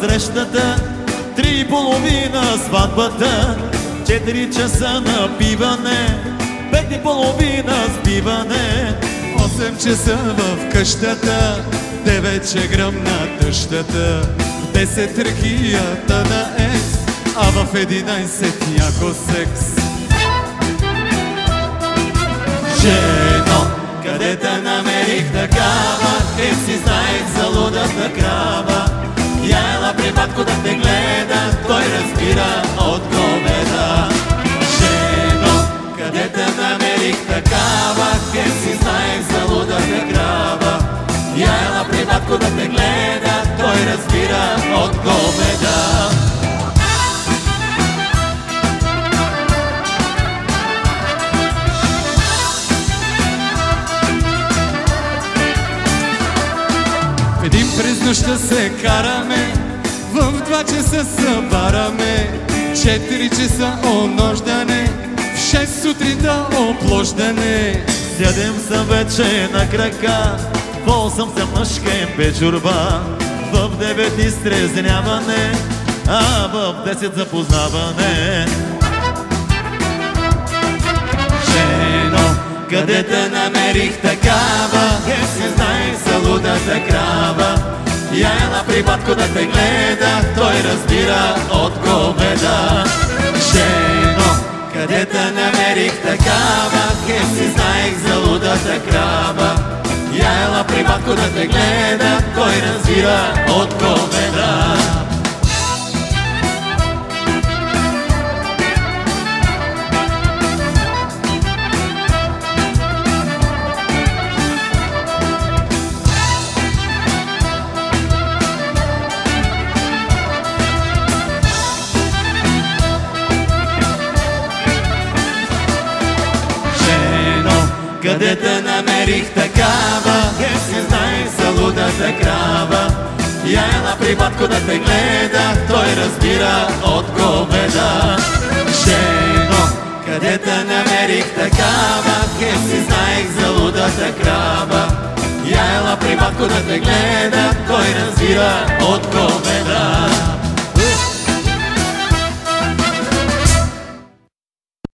срещата, 3:30 сватбата, 4 часа напиване, 5:30 спиване, 8 часа в къщата, 9 че гръмна тъщата, 10 ракията на екс, а в 11 яко секс. Жено, къде те намерих такава, хем си знаех за лудата крава. Я ела при батко да те гледа, той разбира от говеда. Жено, къде те намерих такава, хем си знаех за лудата крава. Я ела при батко да те гледа, той разбира от говеда. Един през нощта се караме, в 2 часа събараме, 4 часа онождане, в 6 сутринта оплождане. Сядем са вече на крака, в 8 се мъжкаем без журба, в 9 изтрезняване, а в 10 запознаване. Жено, къде те намерих такава, хем си знаех за лудата крава. Я ела при батко да те гледа, той разбира от говеда. Жено, къде те намерих такава, хем си знаех за лудата крава. Я ела при батко да те гледа, той разбира от говеда. Къде те намерих такава, хем си знаех за лудата крава. Я ела при батко да те гледа, той разбира от говеда. Жено, къде те намерих такава, хем си знаех за лудата крава. Я ела при батко да те гледа, той разбира от говеда.